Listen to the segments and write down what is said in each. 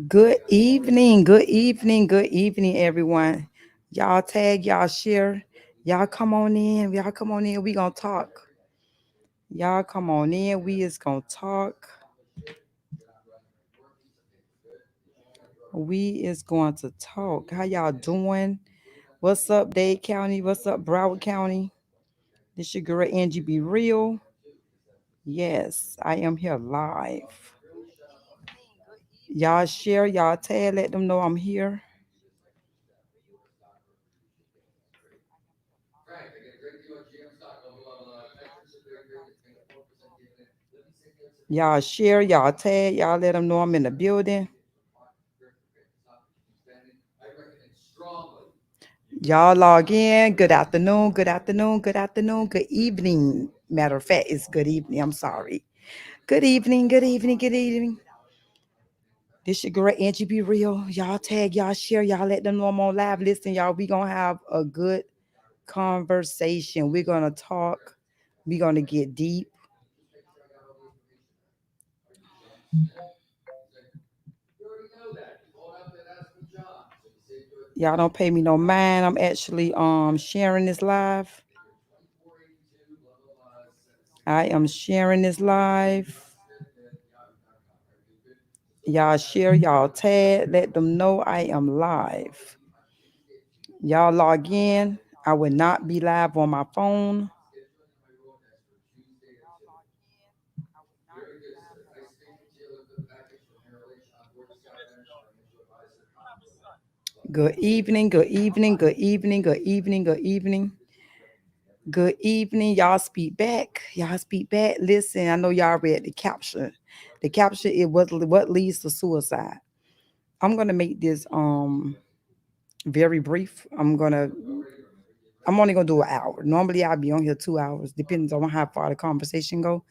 Good evening, everyone. Y'all tag, y'all share, y'all come on in, y'all come on in. We gonna talk. Y'all come on in. We is gonna talk. We is going to talk. How y'all doing? What's up, Dade County? What's up, Broward County? This your girl Angie. Be real. Yes, I am here live. Y'all share, y'all tag. Let them know I'm here. Y'all share, y'all tag, y'all let them know I'm in the building. Y'all log in. Good afternoon, good afternoon, good afternoon, good evening. Matter of fact, it's good evening. I'm sorry. Good evening, good evening, good evening. This your girl Angie. Be real. Y'all tag, y'all share, y'all let them know I'm on live. Listen, y'all, we gonna have a good conversation. We're gonna talk. We're gonna get deep. Y'all don't pay me no mind. I'm actually sharing this live. I am sharing this live. Y'all share, y'all tag, let them know I am live. Y'all log in. I will not be live on my phone. Good evening, good evening, good evening, good evening, good evening. Good evening. Y'all speak back. Y'all speak back. Listen, I know y'all read the caption. The caption is what leads to suicide. I'm gonna make this very brief. I'm only gonna do an hour. Normally I'll be on here 2 hours, depends on how far the conversation go.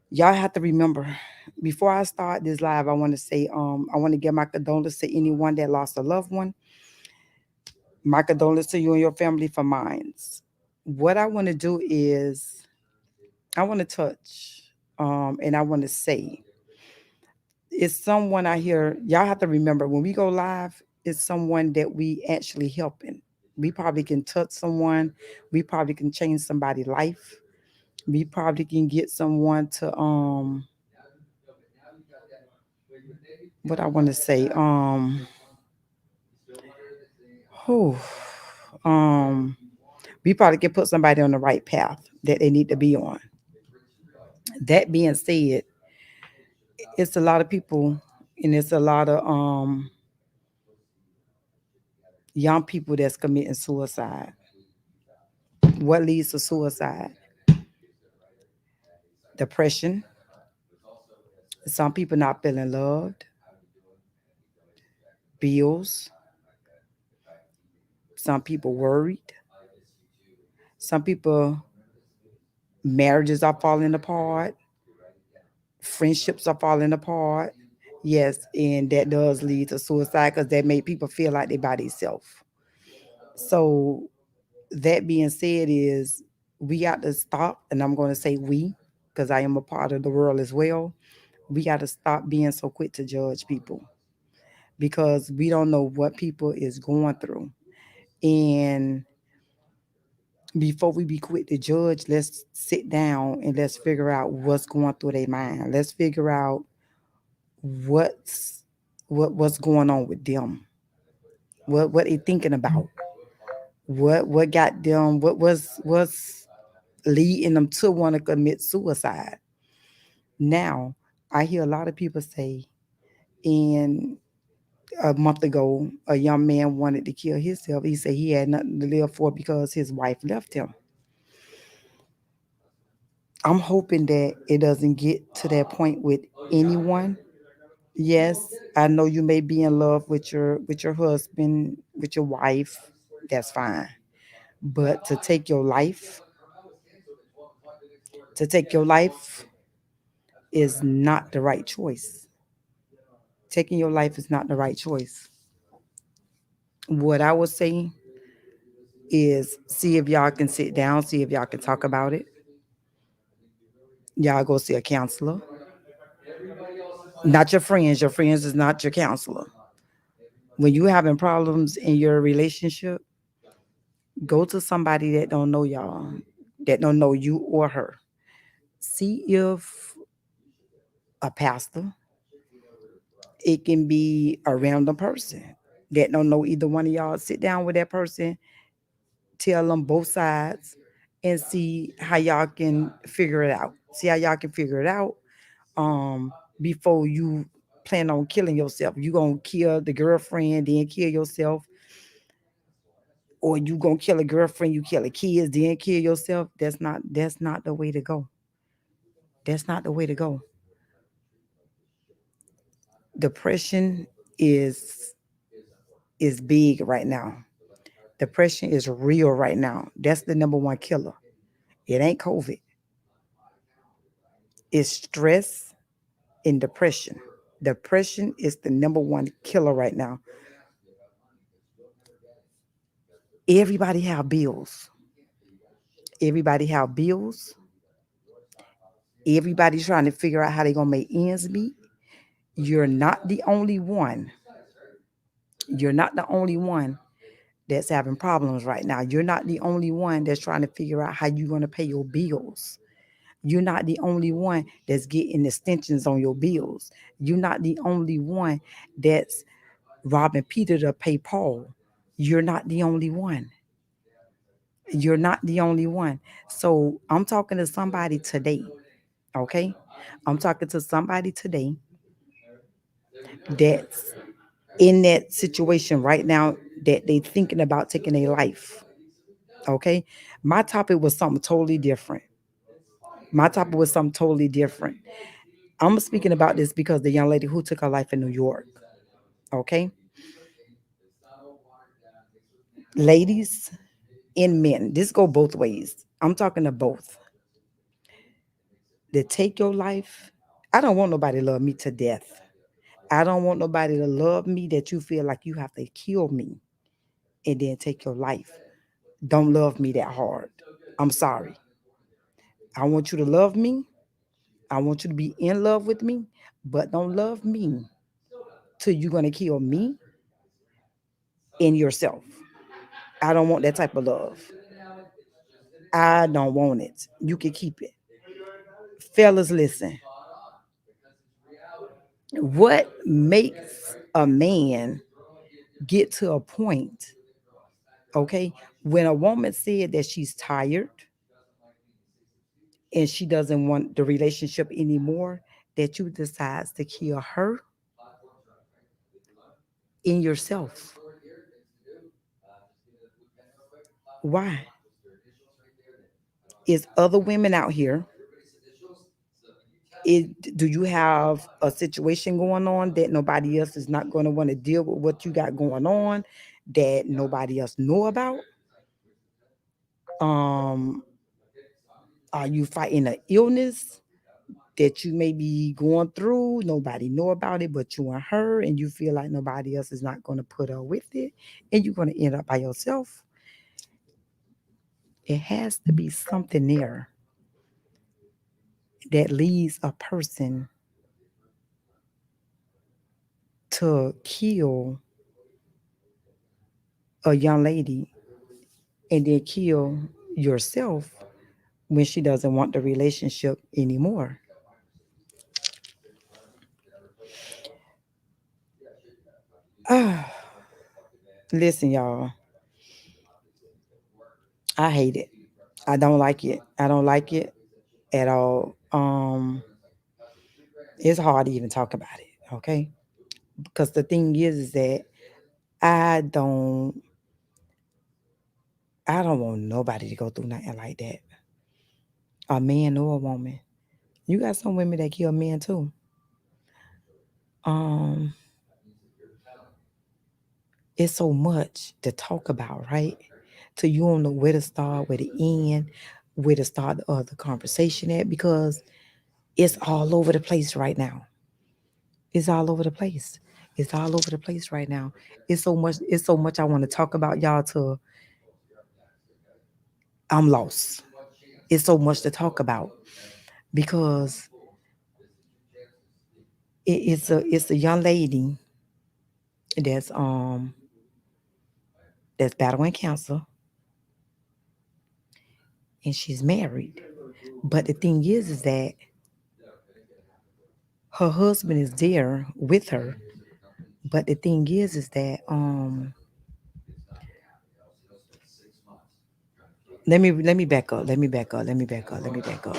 Y'all have to remember, before I start this live, I want to say, I want to give my condolences to anyone that lost a loved one. My condolences to you and your family for mine. What I want to do is, I want to touch, and I want to say, it's someone I hear. Y'all have to remember when we go live, it's someone that we actually helping. We probably can touch someone. We probably can change somebody's life. We probably can get someone to what I want to say whew, um we probably can put somebody on the right path that they need to be on. That being said, it's a lot of people and it's a lot of young people that's committing suicide. What leads to suicide? Depression, some people not feeling loved, bills, some people worried, some people marriages are falling apart, friendships are falling apart. Yes, and that does lead to suicide because that make people feel like they by themselves. So that being said, is we got to stop, and I'm going to say we, because I am a part of the world as well. We got to stop being so quick to judge people because we don't know what people is going through. And before we be quick to judge, let's sit down and let's figure out what's going through their mind. Let's figure out what's what's going on with them. What they thinking about. What got them? What's leading them to want to commit suicide? Now, I hear a lot of people say, and a month ago, a young man wanted to kill himself. He said he had nothing to live for because his wife left him. I'm hoping that it doesn't get to that point with anyone. Yes, I know you may be in love with your husband, with your wife. That's fine. But to take your life is not the right choice. Taking your life is not the right choice. What I would say is see if y'all can sit down, see if y'all can talk about it. Y'all go see a counselor. Not your friends. Your friends is not your counselor. When you having problems in your relationship, go to somebody that don't know y'all, that don't know you or her. See if a pastor, it can be a random person that don't know either one of y'all. Sit down with that person, tell them both sides, and see how y'all can figure it out. See how y'all can figure it out. Before you plan on killing yourself. You gonna kill the girlfriend, then kill yourself, or you gonna kill a girlfriend, you kill the kids, then kill yourself. That's not the way to go. That's not the way to go. Depression is is big right now. Depression is real right now. That's the number one killer. It ain't COVID. It's stress and depression. Depression is the number one killer right now. Everybody have bills. Everybody have bills. Everybody's trying to figure out how they're gonna make ends meet. You're not the only one. You're not the only one that's having problems right now. You're not the only one that's trying to figure out how you're gonna pay your bills. You're not the only one that's getting extensions on your bills. You're not the only one that's robbing Peter to pay Paul. You're not the only one. You're not the only one. So I'm talking to somebody today, okay? I'm talking to somebody today that's in that situation right now that they thinking about taking their life. Okay. My topic was something totally different. My topic was something totally different. I'm speaking about this because the young lady who took her life in New York. Okay. Ladies and men, this go both ways. I'm talking to both. To take your life. I don't want nobody to love me to death. I don't want nobody to love me that you feel like you have to kill me and then take your life. Don't love me that hard. I'm sorry. I want you to love me. I want you to be in love with me, but don't love me till you're going to kill me and yourself. I don't want that type of love. I don't want it. You can keep it. Fellas, listen. What makes a man get to a point, okay, when a woman said that she's tired and she doesn't want the relationship anymore, that you decide to kill her in yourself? Why? Is other women out here? Do you have a situation going on that nobody else is not going to want to deal with what you got going on that nobody else know about? Um, are you fighting an illness that you may be going through? Nobody know about it but you and her, and you feel like nobody else is not going to put up with it, and you're going to end up by yourself. It has to be something there that leads a person to kill a young lady and then kill yourself when she doesn't want the relationship anymore. Ah, listen, y'all, I hate it. I don't like it. I don't like it at all. It's hard to even talk about it, okay? Because the thing is that I don't I don't want nobody to go through nothing like that. A man or a woman. You got some women that kill men too. Um, it's so much to talk about, right? So you don't know where to start, where to end, where to start the conversation at, because it's all over the place right now. It's all over the place. It's all over the place right now. It's so much. It's so much I want to talk about, y'all. To I'm lost. It's so much to talk about because It's a young lady that's that's battling cancer, and she's married. But the thing is that her husband is there with her. But the thing is that let me back up. Let me back up. Let me back up. Let me back up.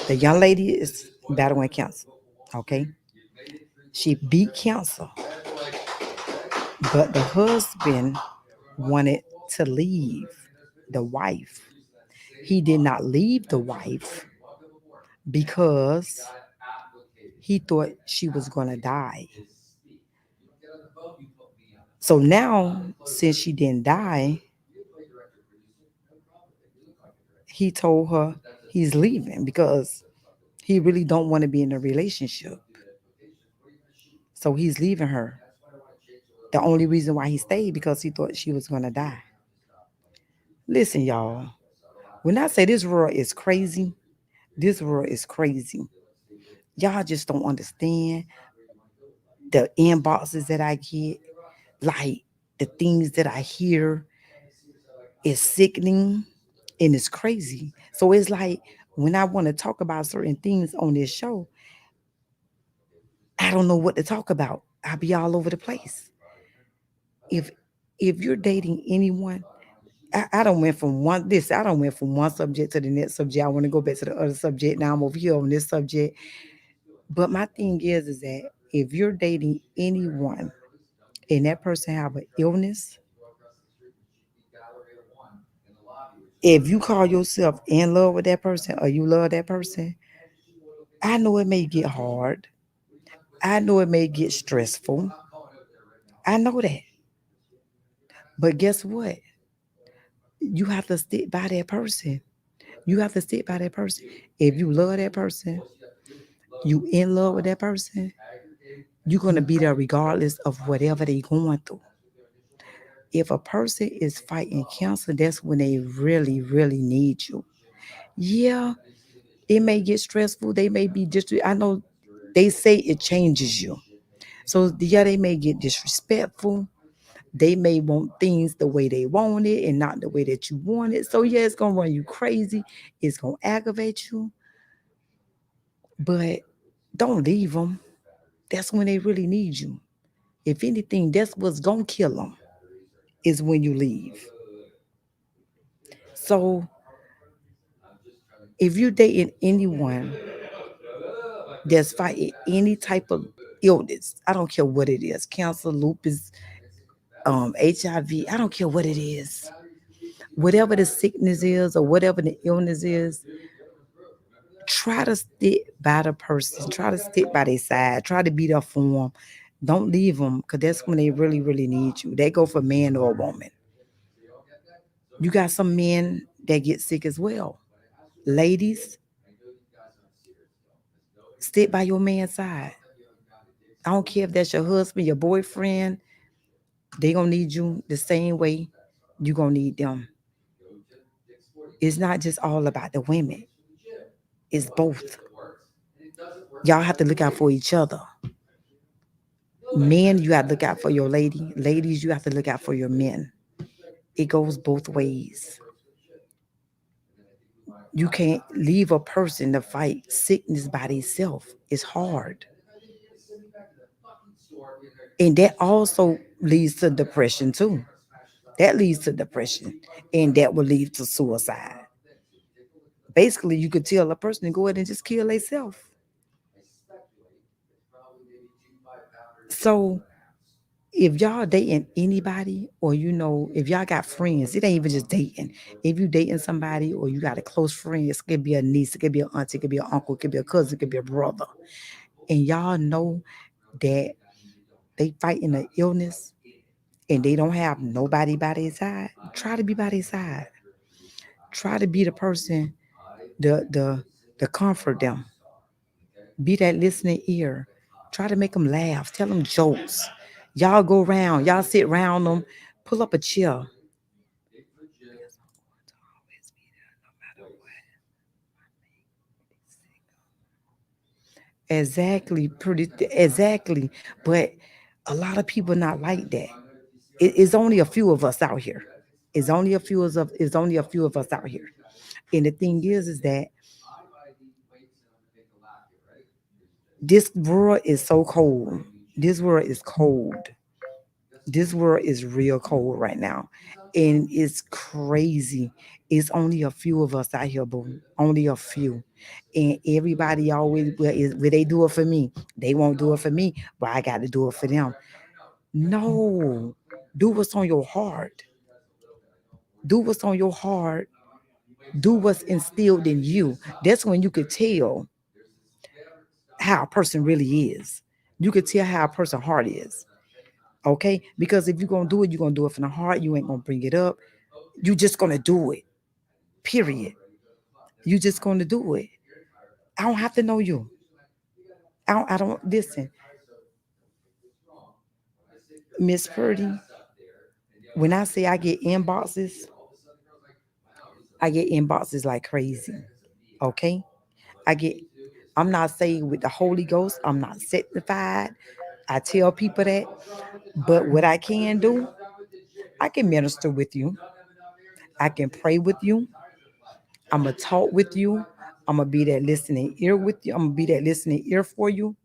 The young lady is battling cancer. Okay, she beat cancer, but the husband wanted to leave the wife. He did not leave the wife because he thought she was going to die. So now, since she didn't die, he told her he's leaving because he really don't want to be in a relationship. So he's leaving her. The only reason why he stayed because he thought she was going to die. Listen, y'all. When I say this world is crazy, this world is crazy. Y'all just don't understand the inboxes that I get, like the things that I hear is sickening and it's crazy. So it's like when I want to talk about certain things on this show, I don't know what to talk about. I'll be all over the place. If if you're dating anyone, I don't went from I don't went from one subject to the next subject. I want to go back to the other subject. Now I'm over here on this subject. But my thing is that if you're dating anyone and that person have an illness, if you call yourself in love with that person or you love that person, I know it may get hard. I know it may get stressful. I know that. But guess what? You have to stick by that person. You have to stick by that person. If you love that person, you in love with that person, you're gonna be there regardless of whatever they going through. If a person is fighting cancer, that's when they really, really need you. Yeah, it may get stressful. They may be just. I know they say it changes you. So yeah, they may get disrespectful. They may want things the way they want it and not the way that you want it. So yeah, it's gonna run you crazy. It's gonna aggravate you. But don't leave them. That's when they really need you. If anything, that's what's gonna kill them is when you leave. So if you're dating anyone that's fighting any type of illness, I don't care what it is, cancer, lupus, HIV, I don't care what it is. Whatever the sickness is or whatever the illness is, try to stick by the person. Try to stick by their side. Try to be there for them. Don't leave them because that's when they really, really need you. They go for man or woman. You got some men that get sick as well. Ladies, stick by your man's side. I don't care if that's your husband, your boyfriend. They gonna need you the same way you gonna need them. It's not just all about the women. It's both. Y'all have to look out for each other. Men, you have to look out for your lady. Ladies, you have to look out for your men. It goes both ways. You can't leave a person to fight sickness by themselves. It's hard. And that also leads to depression too. That leads to depression. And that will lead to suicide. Basically, you could tell a person to go ahead and just kill themselves. So if y'all dating anybody, or if y'all got friends, it ain't even just dating. If you dating somebody or you got a close friend, it could be a niece, it could be an auntie, it could be an uncle, it could be a cousin, it could be a brother. And y'all know that they fighting an illness and they don't have nobody by their side. Try to be by their side. Try to be the person, the comfort them. Be that listening ear. Try to make them laugh. Tell them jokes. Y'all go around. Y'all sit around them. Pull up a chair. Exactly, pretty exactly. But a lot of people not like that. It's only a few of us out here. It's only a few of us out here. And the thing is that this world is so cold. This world is cold. This world is real cold right now. And it's crazy. It's only a few of us out here, boo. Only a few. And everybody always, will they do it for me? They won't do it for me, but I got to do it for them. No. Do what's on your heart. Do what's on your heart. Do what's instilled in you. That's when you could tell how a person really is. You could tell how a person's heart is. Okay? Because if you're gonna do it, you're gonna do it from the heart. You ain't gonna bring it up. You just gonna do it. Period. You just gonna do it. I don't have to know you. I don't listen. Miss Purdy, when I say I get inboxes like crazy. Okay? I get I'm not saying with the Holy Ghost, I'm not sanctified. I tell people that. But what I can do, I can minister with you. I can pray with you. I'm going to talk with you. I'm going to be that listening ear with you. I'm going to be that listening ear for you.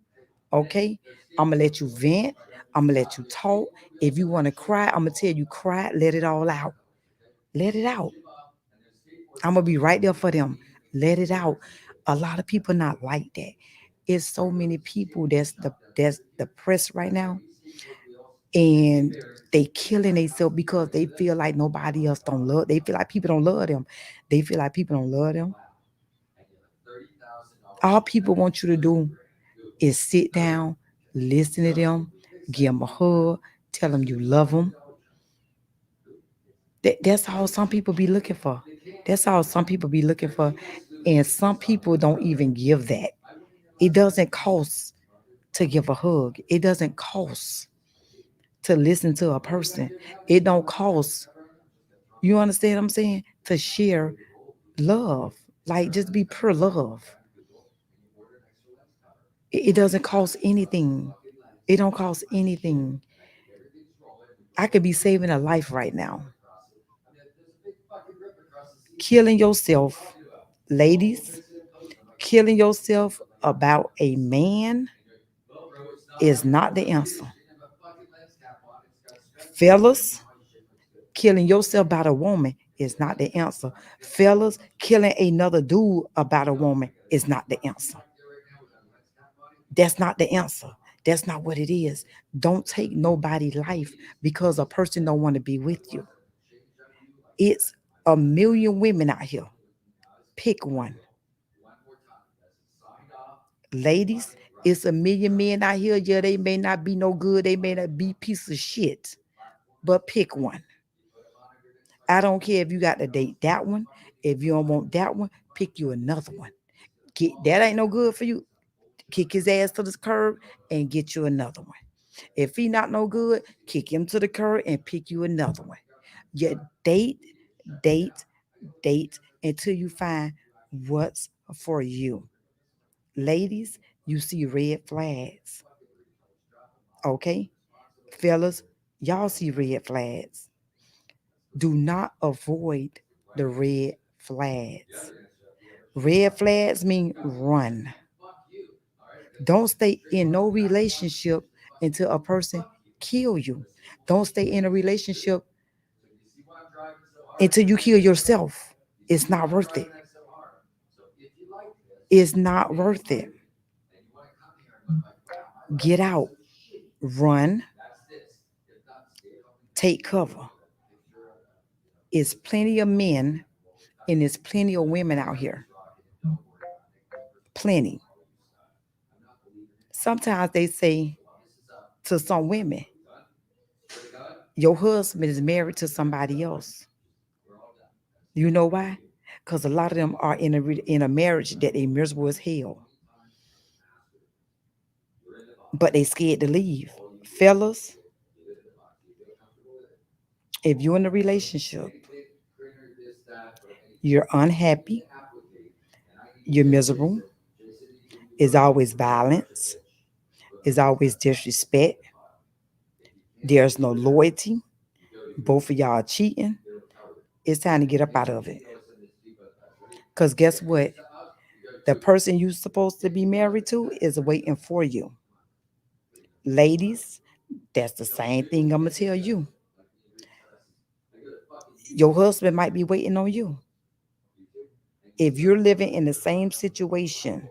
Okay? I'm going to let you vent. I'm going to let you talk. If you want to cry, I'm going to tell you cry. Let it all out. Let it out. I'm going to be right there for them. Let it out. A lot of people not like that. It's so many people that's depressed right now, and they killing themselves because they feel like nobody else don't love. They feel like people don't love them. They feel like people don't love them. All people want you to do is sit down, listen to them, give them a hug, tell them you love them. That's all some people be looking for. That's all some people be looking for. And some people don't even give that. It doesn't cost to give a hug. It doesn't cost to listen to a person. It don't cost. You understand what I'm saying? To share love. Like just be pure love. It doesn't cost anything. It don't cost anything. I could be saving a life right now. Killing yourself, ladies, killing yourself about a man is not the answer. Fellas, killing yourself about a woman is not the answer. Fellas, killing another dude about a woman is not the answer. That's not the answer. That's not what it is. Don't take nobody's life because a person don't want to be with you. It's a million women out here. Pick one. Ladies, it's a million men out here. Yeah, they may not be no good. They may not be piece of shit. But pick one. I don't care if you got to date that one. If you don't want that one, pick you another one. That ain't no good for you. Kick his ass to the curb and get you another one. If he not no good, kick him to the curb and pick you another one. You date, date, date until you find what's for you. Ladies, you see red flags. Okay? Fellas, y'all see red flags. Do not avoid the red flags. Red flags mean run. Don't stay in no relationship until a person kill you. Don't stay in a relationship until you kill yourself. It's not worth it. It's not worth it. Get out, run, take cover. It's plenty of men and there's plenty of women out here. Plenty. Sometimes they say to some women, your husband is married to somebody else. You know why? Because a lot of them are in a marriage that they miserable as hell, but they scared to leave. Fellas, if you're in a relationship, you're unhappy, you're miserable, It's always violence. It's always disrespect. There's no loyalty. Both of y'all are cheating. It's time to get up out of it. Because guess what? The person you're supposed to be married to is waiting for you. Ladies, that's the same thing I'm going to tell you. Your husband might be waiting on you. If you're living in the same situation,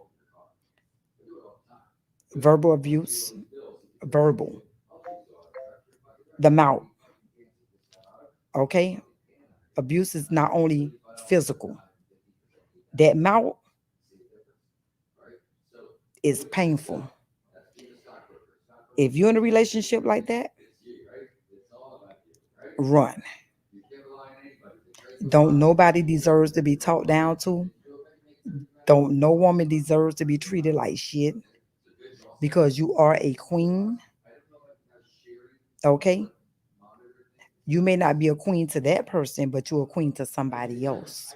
verbal abuse, verbal, the mouth, okay? Abuse is not only physical, that mouth is painful. If you're in a relationship like that, run. Don't nobody deserves to be talked down to. Don't no woman deserves to be treated like shit because you are a queen. Okay? You may not be a queen to that person, but you're a queen to somebody else.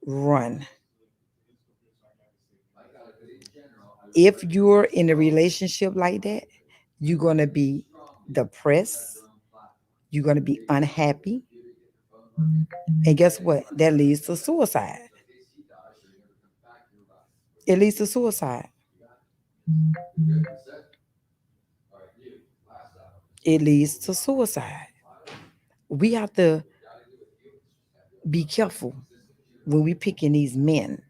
Run. If you're in a relationship like that, you're going to be depressed. You're going to be unhappy. And guess what? That leads to suicide. It leads to suicide. It leads to suicide. We have to be careful when we picking these men.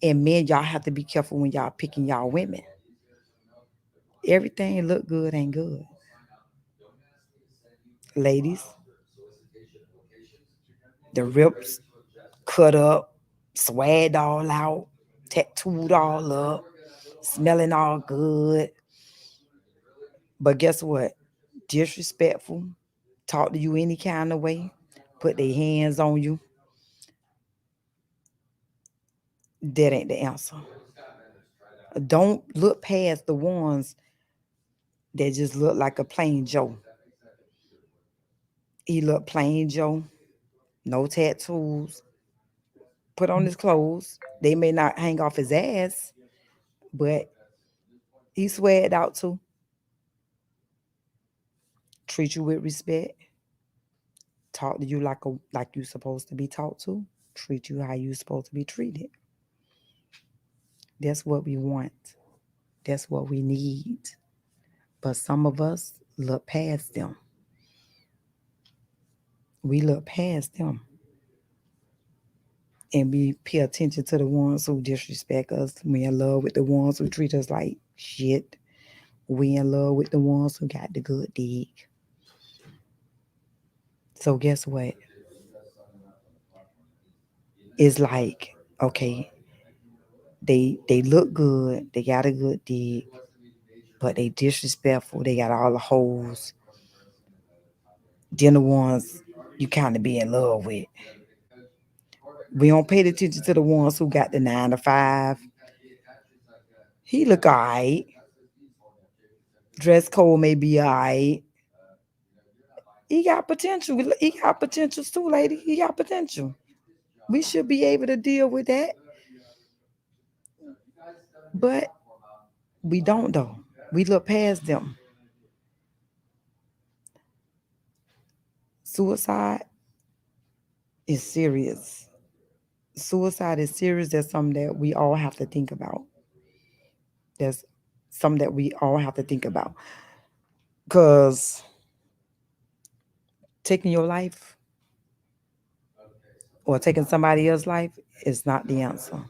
And men, y'all have to be careful when y'all picking y'all women. Everything look good ain't good. Ladies, the rips cut up, swagged all out, tattooed all up, smelling all good. But guess what? Disrespectful, talk to you any kind of way, put their hands on you. That ain't the answer. Don't look past the ones that just look like a plain Joe. He look plain Joe, no tattoos, put on his clothes. They may not hang off his ass, but he sweared out too. Treat you with respect. Talk to you like you supposed to be talked to. Treat you how you supposed to be treated. That's what we want. That's what we need. But some of us look past them. We look past them. And we pay attention to the ones who disrespect us. We in love with the ones who treat us like shit. We in love with the ones who got the good dig. So guess what? It's like, okay, they look good, they got a good dig, but they disrespectful, they got all the holes. Then the ones you kind of be in love with. We don't pay attention to the ones who got the 9 to 5. He look alright. Dress code may be alright. He got potential. He got potential too, lady. He got potential. We should be able to deal with that. But we don't though. We look past them. Suicide is serious. Suicide is serious. That's something that we all have to think about. That's something that we all have to think about. Because taking your life or taking somebody else's life is not the answer.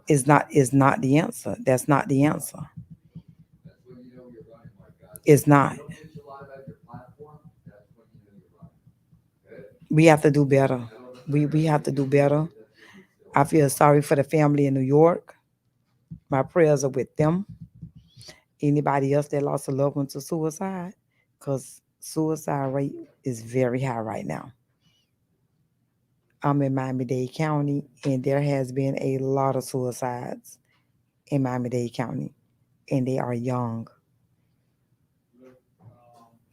It's not the answer. That's not the answer. It's not. We have to do better. We have to do better. I feel sorry for the family in New York. My prayers are with them. Anybody else that lost a loved one to suicide, because suicide rate is very high right now. I'm in Miami-Dade County, and there has been a lot of suicides in Miami-Dade County, and they are young.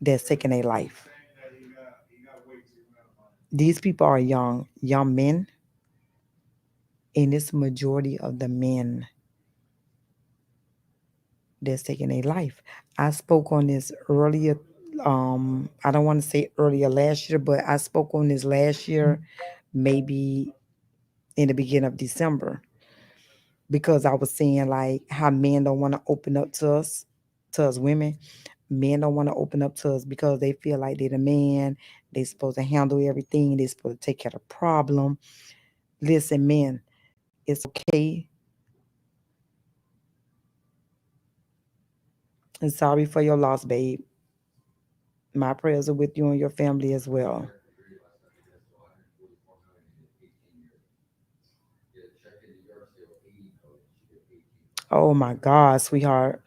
That's taking a life. These people are young men, And it's the majority of the men that's taking a life. I spoke on this earlier. I don't want to say earlier last year, but I spoke on this last year, maybe in the beginning of December, because I was saying like how men don't want to open up to us women. Men don't want to open up to us because they feel like they're the man. They're supposed to handle everything. They're supposed to take care of the problem. Listen, men, it's okay. And sorry for your loss, babe. My prayers are with you and your family as well. Oh my God, sweetheart.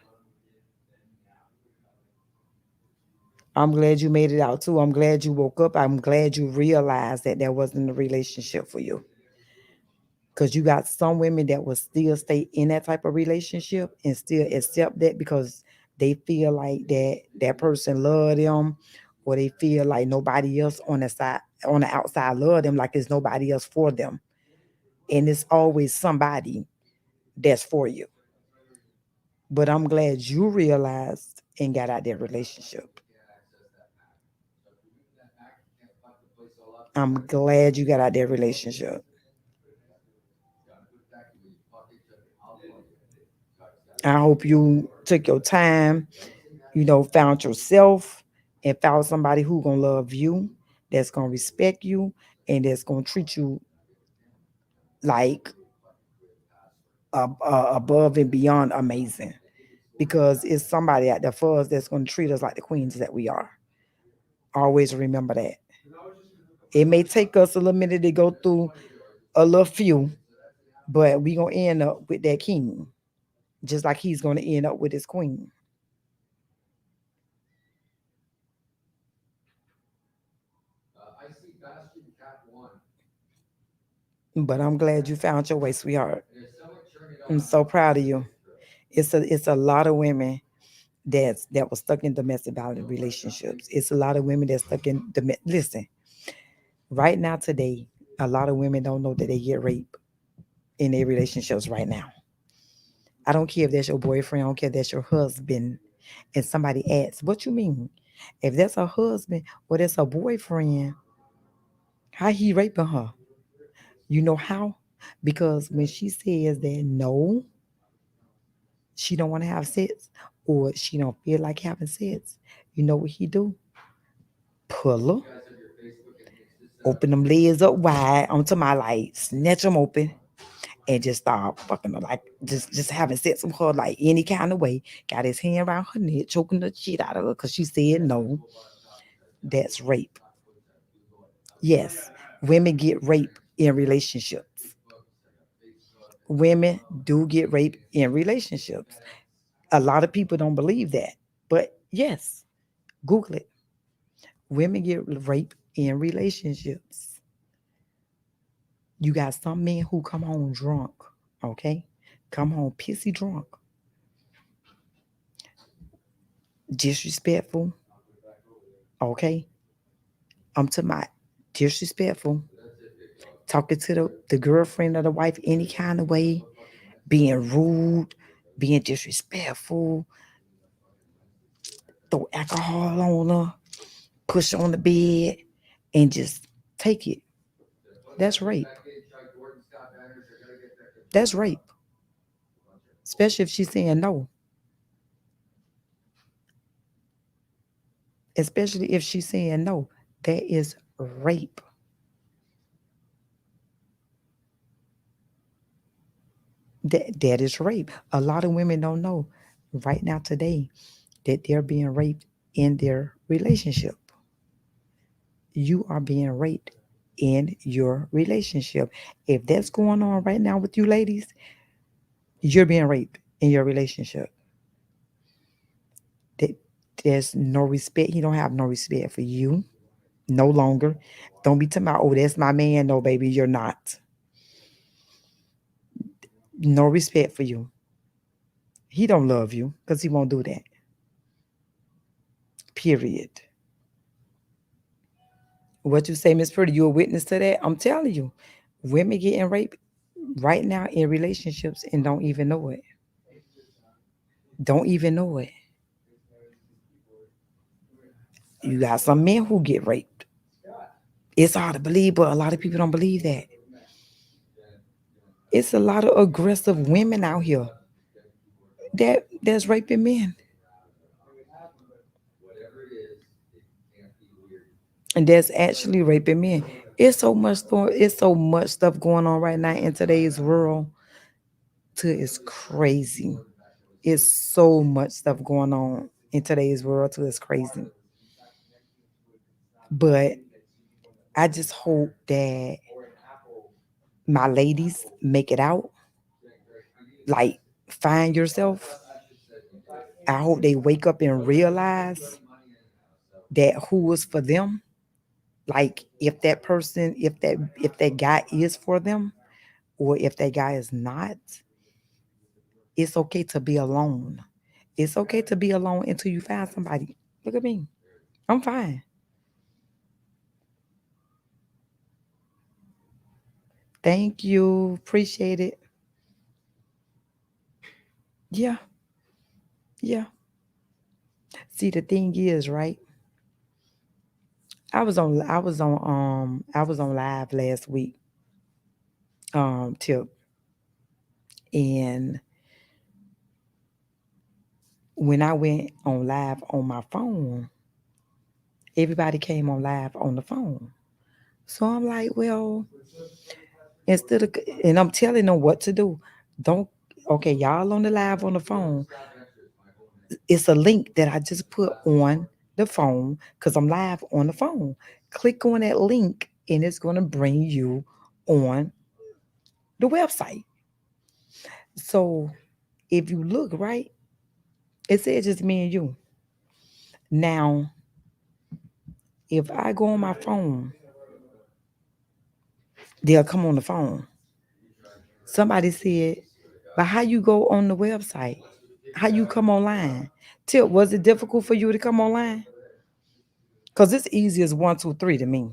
I'm glad you made it out too. I'm glad you woke up. I'm glad you realized that there wasn't a relationship for you. Because you got some women that will still stay in that type of relationship and still accept that because they feel like that person love them, or they feel like nobody else on the outside love them, like there's nobody else for them. And it's always somebody that's for you. But I'm glad you realized and got out that relationship. I'm glad you got out that relationship. I hope you took your time, found yourself and found somebody who gonna love you, that's gonna respect you, and that's gonna treat you like above and beyond amazing. Because it's somebody out there for us that's gonna treat us like the queens that we are. Always remember that. It may take us a little minute to go through a little few, but we gonna end up with that king, just like he's gonna end up with his queen. But I'm glad you found your way, sweetheart. I'm so proud of you. It's a lot of women that was stuck in domestic violence relationships. It's a lot of women that's stuck in listen, right now today, a lot of women don't know that they get raped in their relationships right now. I don't care if that's your boyfriend, I don't care if that's your husband, and somebody asks, what you mean? If that's her husband or that's her boyfriend, how he raping her? You know how? Because when she says that no, she don't want to have sex or she don't feel like having sex, you know what he do? Pull her, open them legs up wide onto my like snatch them open and just start fucking her, like just having sex with her like any kind of way. Got his hand around her neck, choking the shit out of her because she said no. That's rape. Yes, women get raped in relationships. Women do get raped in relationships. A lot of people don't believe that, but yes, Google it. Women get raped in relationships. You got some men who come home drunk, okay? Come home pissy drunk, disrespectful, okay? I'm to my disrespectful, talking to the girlfriend or the wife any kind of way, being rude, being disrespectful, throw alcohol on her, push her on the bed, and just take it. That's rape. That's rape. Especially if she's saying no. Especially if she's saying no. That is rape. That is rape. A lot of women don't know right now today that they're being raped in their relationship. You are being raped in your relationship. If that's going on right now with you ladies, you're being raped in your relationship. That there's no respect. He don't have no respect for you. No longer. Don't be talking about, oh, that's my man. No, baby, you're not. No respect for you. He don't love you because he won't do that. Period. What you say, Miss Pretty, you a witness to that? I'm telling you, women getting raped right now in relationships and don't even know it. Don't even know it. You got some men who get raped. It's hard to believe, but a lot of people don't believe that. It's a lot of aggressive women out here that's raping men. And that's actually raping men. It's so much stuff going on right now in today's world to it's crazy. It's so much stuff going on in today's world to it's crazy. But I just hope that my ladies make it out. Like, find yourself. I hope they wake up and realize that who was for them. Like, if that guy is for them, or if that guy is not, it's okay to be alone. It's okay to be alone until you find somebody. Look at me. I'm fine. Thank you. Appreciate it. Yeah. Yeah. See, the thing is, right? I was on live last week, tip. And when I went on live on my phone, everybody came on live on the phone. So I'm like, well, instead of, and I'm telling them what to do. Don't, okay, y'all on the live on the phone. It's a link that I just put on the phone because I'm live on the phone. Click on that link and it's going to bring you on the website. So if you look right, it says just me and you. Now, if I go on my phone, they'll come on the phone. Somebody said, but how you go on the website? How you come online? Tip, was it difficult for you to come online? Because it's easy as 1, 2, 3 to me.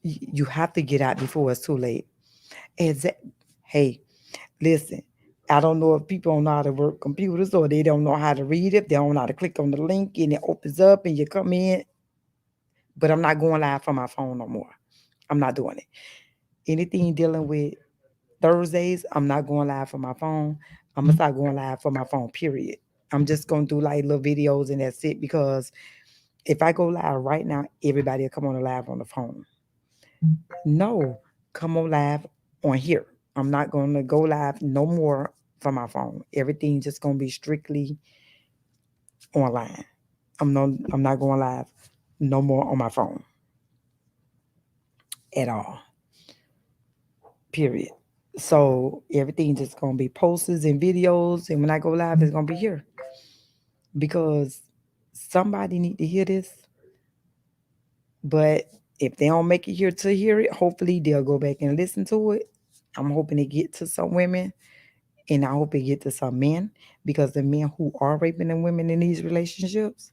You have to get out before it's too late. Hey, listen, I don't know if people don't know how to work computers or they don't know how to read it. They don't know how to click on the link and it opens up and you come in. But I'm not going live from my phone no more. I'm not doing it. Anything dealing with Thursdays, I'm not going live from my phone. I'm gonna start going live from my phone, period. I'm just gonna do like little videos and that's it because if I go live right now, everybody will come on the live on the phone. No, come on live on here. I'm not gonna go live no more from my phone. Everything just gonna be strictly online. I'm not going live no more on my phone at all. Period. So everything just gonna be posters and videos, and when I go live, it's gonna be here because somebody need to hear this. But if they don't make it here to hear it, hopefully they'll go back and listen to it. I'm hoping to get to some women, and I hope it get to some men because the men who are raping the women in these relationships,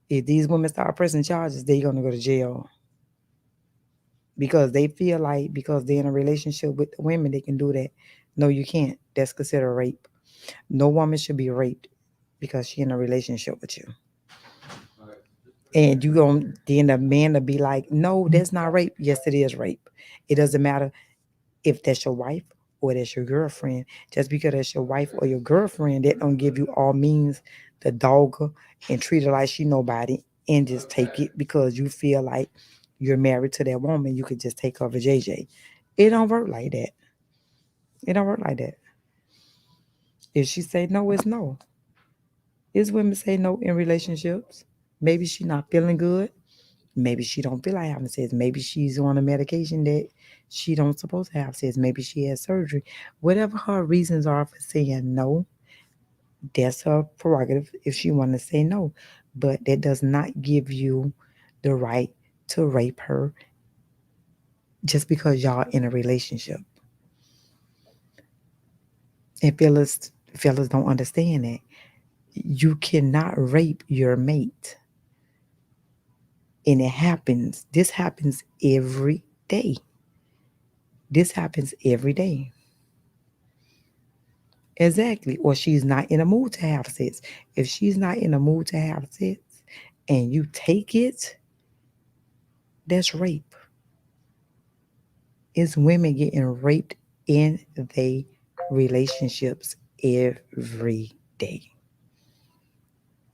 if these women start pressing charges, they're gonna go to jail because they feel like because they're in a relationship with the women, they can do that. No, you can't. That's considered rape. No woman should be raped because she in a relationship with you. And you going then the man to be like, no, that's not rape. Yes, it is rape. It doesn't matter if that's your wife or that's your girlfriend. Just because that's your wife or your girlfriend, that don't give you all means to dog her and treat her like she nobody and just take it because you feel like you're married to that woman. You could just take her for JJ. It don't work like that. It don't work like that. If she say no, it's no. It's women say no in relationships. Maybe she not feeling good. Maybe she don't feel like having sex. Maybe she's on a medication that she don't supposed to have sex. Maybe she has surgery. Whatever her reasons are for saying no, that's her prerogative if she want to say no. But that does not give you the right to rape her just because y'all in a relationship. And fellas don't understand that. You cannot rape your mate. And it happens. This happens every day. This happens every day. Exactly. Or she's not in a mood to have sex. If she's not in a mood to have sex and you take it, that's rape. It's women getting raped in their relationships every day.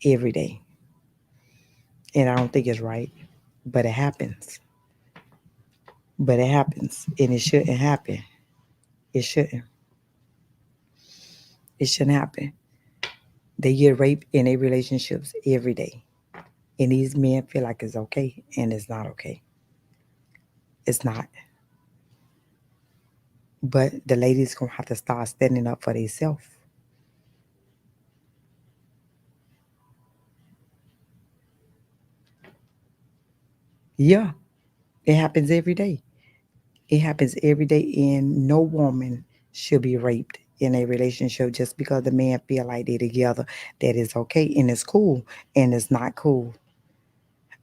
Every day. And I don't think it's right, but it happens. But it happens. And it shouldn't happen. It shouldn't. It shouldn't happen. They get raped in their relationships every day. And these men feel like it's okay, and it's not okay. It's not. But the ladies gonna have to start standing up for themselves. Yeah, it happens every day. It happens every day, and no woman should be raped in a relationship just because the man feel like they together. That is okay and it's cool, and it's not cool.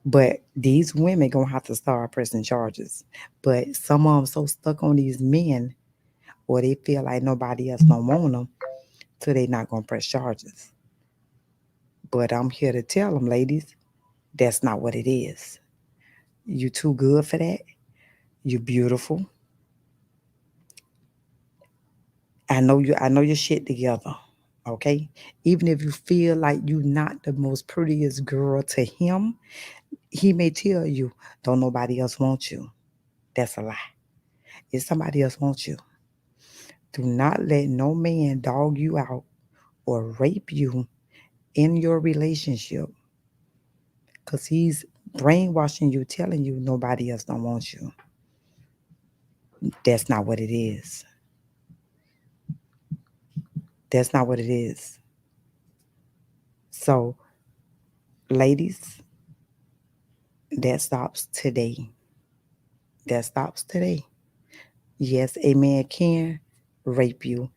But these women gonna have to start pressing charges. But some of them so stuck on these men, or they feel like nobody else don't want them, so they not gonna press charges. But I'm here to tell them, ladies, that's not what it is. You too good for that. You beautiful. I know your shit together. Okay? Even if you feel like you not the most prettiest girl to him, he may tell you, don't nobody else want you. That's a lie. If somebody else wants you, do not let no man dog you out or rape you in your relationship because he's brainwashing you, telling you nobody else don't want you. That's not what it is. That's not what it is. So, ladies, that stops today. That stops today. Yes, a man can rape you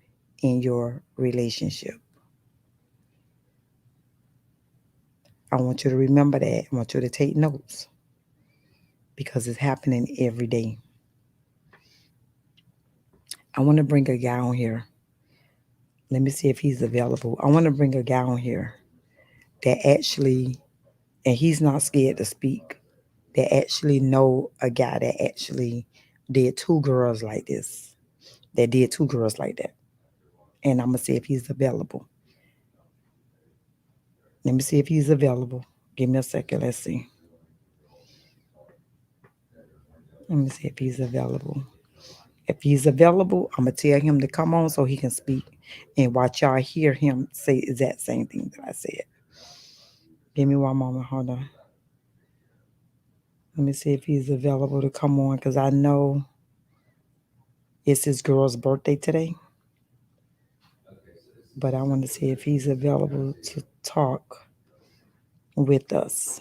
in your relationship. I want you to remember that. I want you to take notes because it's happening every day. I want to bring a guy on here. Let me see if he's available. I want to bring a guy on here that actually, and he's not scared to speak, that actually know a guy that actually did two girls like this, that did two girls like that. And I'm going to see if he's available. Let me see if he's available. Give me a second. Let's see. Let me see if he's available. If he's available, I'm going to tell him to come on so he can speak and watch y'all hear him say exact same thing that I said. Give me one moment. Hold on. Let me see if he's available to come on because I know it's his girl's birthday today. But I want to see if he's available to talk with us.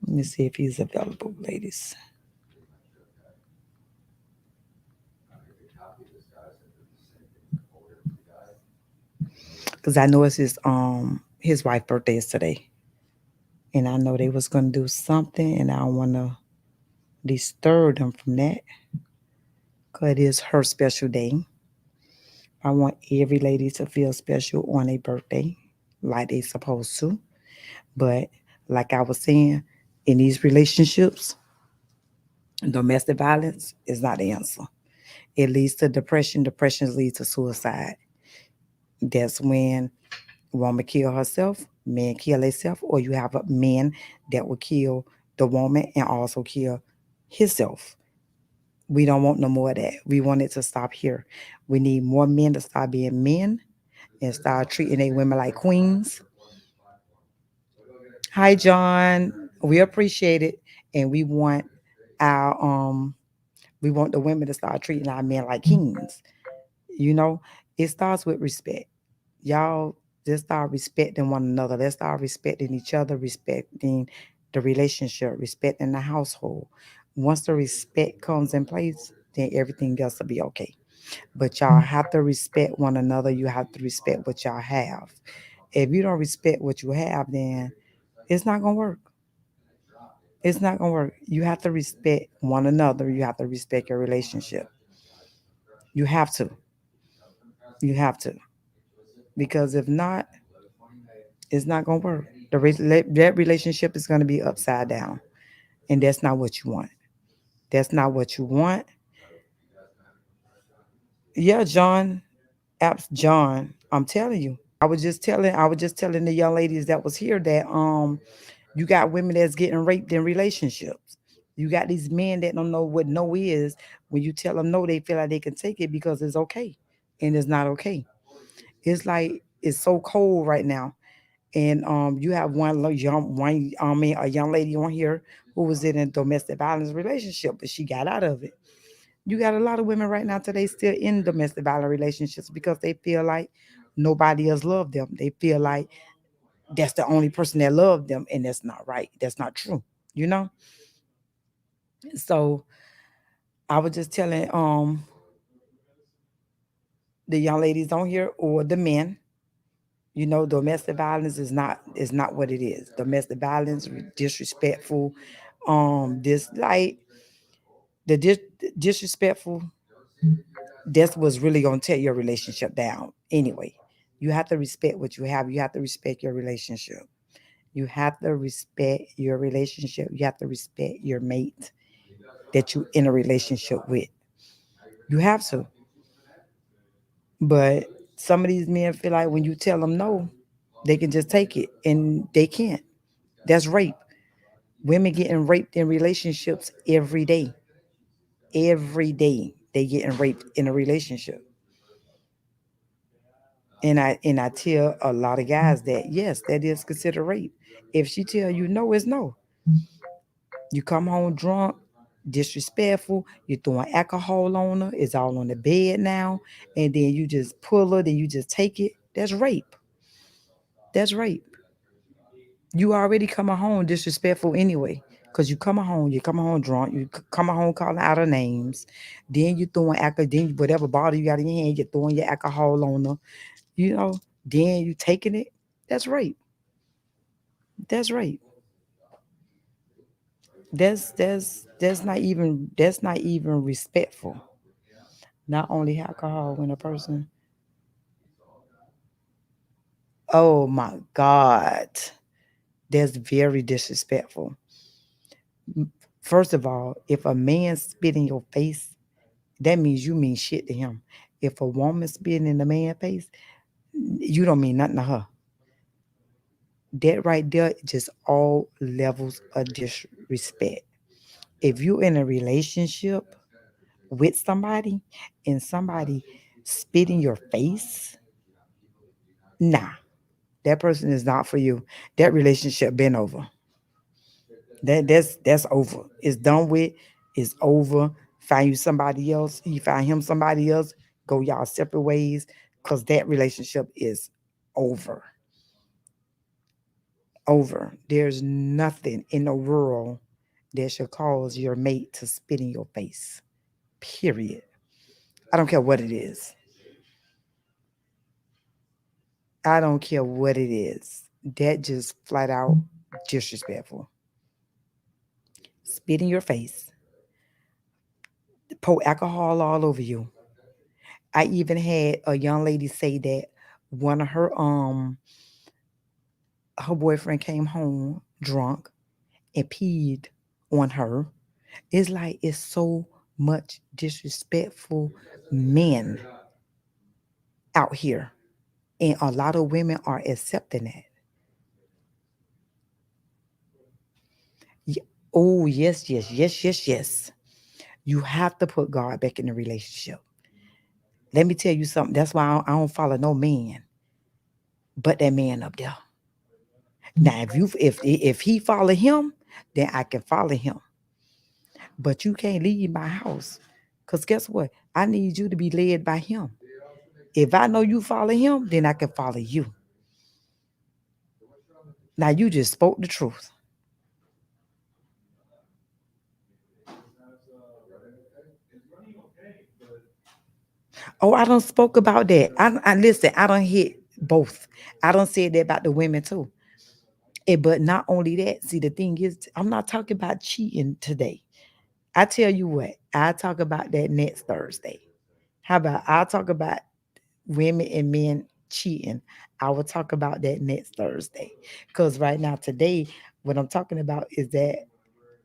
Let me see if he's available, ladies. Because I know it's his wife's birthday is today. And I know they was gonna do something and I don't wanna disturb them from that. Cause it is her special day. I want every lady to feel special on a birthday, like they supposed to. But like I was saying, in these relationships, domestic violence is not the answer. It leads to depression. Depression leads to suicide. That's when a woman kill herself, men kill themselves, or you have a man that will kill the woman and also kill himself. We don't want no more of that. We want it to stop here. We need more men to start being men and start treating their women like queens. Hi, John. We appreciate it, and our we want the women to start treating our men like kings. You know, it starts with respect. Y'all just start respecting one another. Let's start respecting each other, respecting the relationship, respect in the household. Once the respect comes in place, then everything else will be okay. But y'all have to respect one another. You have to respect what y'all have. If you don't respect what you have, then it's not gonna work. It's not gonna work. You have to respect one another. You have to respect your relationship. You have to. You have to. Because if not, it's not gonna work. That relationship is gonna be upside down, and that's not what you want. That's not what you want. Yeah, John, apps, John. I'm telling you. I was just telling the young ladies that was here that you got women that's getting raped in relationships. You got these men that don't know what no is. When you tell them no, they feel like they can take it because it's okay, and it's not okay. It's like it's so cold right now, and you have a young lady on here who was in a domestic violence relationship, but she got out of it. You got a lot of women right now today still in domestic violence relationships because they feel like nobody else loved them. They feel like that's the only person that loved them, and that's not right. That's not true. You know. So I was just telling the young ladies on here or the men, domestic violence is not what it is. Domestic violence, disrespectful, this like the disrespectful. That's what's really gonna tear your relationship down. Anyway, you have to respect what you have. You have to respect your relationship. You have to respect your relationship. You have to respect your mate that you in a relationship with. You have to. But some of these men feel like when you tell them no, they can just take it, and they can't. That's rape. Women getting raped in relationships every day. Every day they getting raped in a relationship. And I tell a lot of guys that yes, that is considered rape. If she tell you no, it's no. You come home drunk, disrespectful, you throwing alcohol on her, it's all on the bed now, and then you just pull her, then you just take it. That's rape. That's rape. You already coming home disrespectful anyway. Cause you coming home drunk, coming home calling out her names, then you throwing alcohol, then whatever bottle you got in your hand, you're throwing your alcohol on her, you know, then you taking it. That's rape. That's rape. That's not even respectful. Not only alcohol when a person, oh my God, that's very disrespectful. First of all, if a man spit in your face, that means you mean shit to him. If a woman spit in the man's face, you don't mean nothing to her. That right there, just all levels of disrespect. If you're in a relationship with somebody and somebody spit in your face, nah, that person is not for you. That relationship been over. That's over. It's done with. It's over. Find you somebody else. You find him somebody else. Go y'all separate ways, cause that relationship is over. Over. There's nothing in the world that should cause your mate to spit in your face. Period. I don't care what it is. I don't care what it is. That just flat out disrespectful. Spit in your face. Pour alcohol all over you. I even had a young lady say that one of her boyfriend came home drunk and peed on her. It's like it's so much disrespectful men out here. And a lot of women are accepting that. Oh, yes, yes, yes, yes, yes. You have to put God back in the relationship. Let me tell you something. That's why I don't follow no man but that man up there. Now, if he follow him, then I can follow him. But you can't leave my house. Because guess what? I need you to be led by him. If I know you follow him, then I can follow you. Now you just spoke the truth. Oh, I don't spoke about that. I listen. I don't hit both. I don't say that about the women too. But not only that. See, the thing is, I'm not talking about cheating today. I tell you what. I talk about that next Thursday. How about I talk about women and men cheating? I will talk about that next Thursday. Because right now, today, what I'm talking about is that.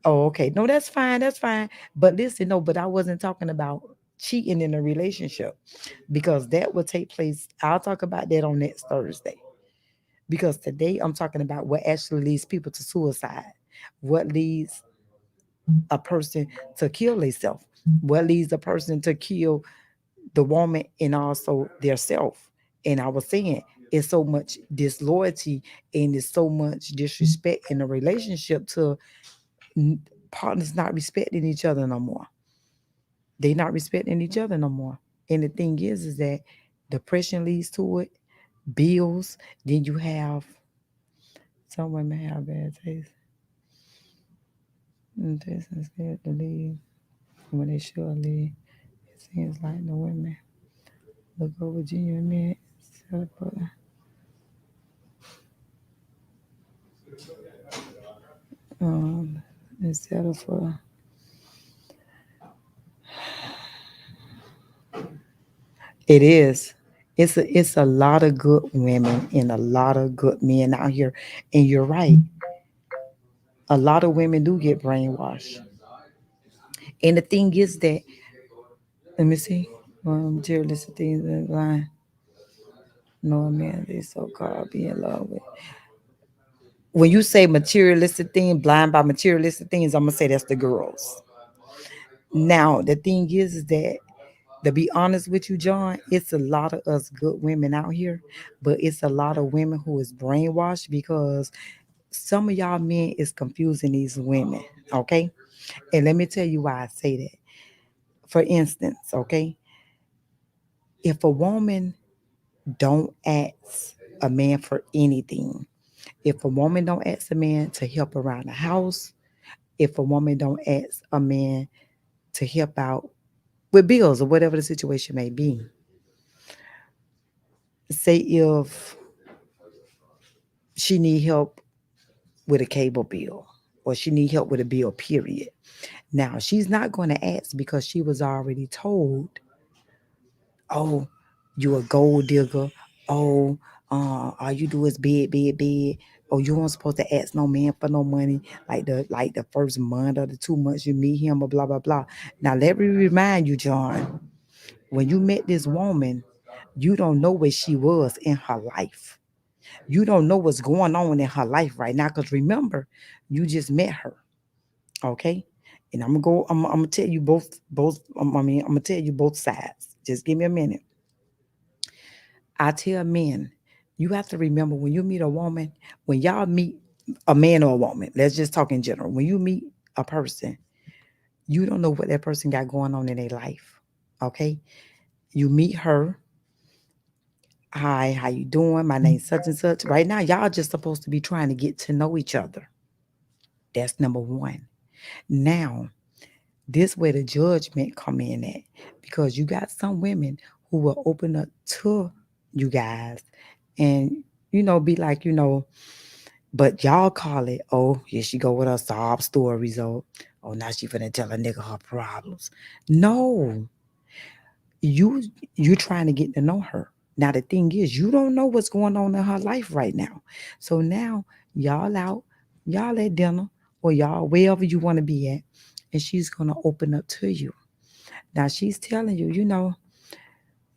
Oh, okay. No, that's fine. That's fine. But listen, no, but I wasn't talking about cheating in a relationship because that will take place. I'll talk about that on next Thursday because today I'm talking about what actually leads people to suicide, what leads a person to kill themselves, what leads a person to kill the woman and also their self. And I was saying it's so much disloyalty and it's so much disrespect in a relationship to partners not respecting each other no more. They not respecting each other no more. And the thing is that depression leads to it, bills. Then you have some women have bad taste. And taste and scared to leave when they should leave. It seems like the women look over Virginia men um, instead of it is. It's a lot of good women and a lot of good men out here. And you're right. A lot of women do get brainwashed. And the thing is that let me see. Materialistic things in line. No man they so called be in love with. When you say materialistic thing, blind by materialistic things, I'm gonna say that's the girls. Now the thing is that to be honest with you, John, it's a lot of us good women out here, but it's a lot of women who is brainwashed because some of y'all men is confusing these women. Okay, and let me tell you why I say that. For instance, okay, if a woman don't ask a man for anything. If a woman don't ask a man to help around the house, if a woman don't ask a man to help out with bills or whatever the situation may be, say if she need help with a cable bill or she need help with a bill, period. Now she's not going to ask because she was already told, oh, you a gold digger. Oh, all you do is bed, bed, bed. Oh, you weren't supposed to ask no man for no money like the first month or the 2 months you meet him or blah blah blah. Now let me remind you, John, when you met this woman, you don't know where she was in her life. You don't know what's going on in her life right now. Because remember, you just met her. Okay? And I'm gonna go, I'm gonna tell you I'm gonna tell you both sides. Just give me a minute. I tell men, you have to remember when you meet a woman, when y'all meet a man or a woman, let's just talk in general. When you meet a person, you don't know what that person got going on in their life. Okay? You meet her. Hi, how you doing? My name's such and such. Right now, y'all just supposed to be trying to get to know each other. That's number one. Now, this where the judgment come in at because you got some women who will open up to you guys and be like, but y'all call it, oh, here she go with her sob stories. Oh, now she finna tell a nigga her problems. No, you you trying to get to know her. Now the thing is, you don't know what's going on in her life right now. So now y'all out, y'all at dinner, or y'all wherever you want to be at, and she's gonna open up to you. Now she's telling you,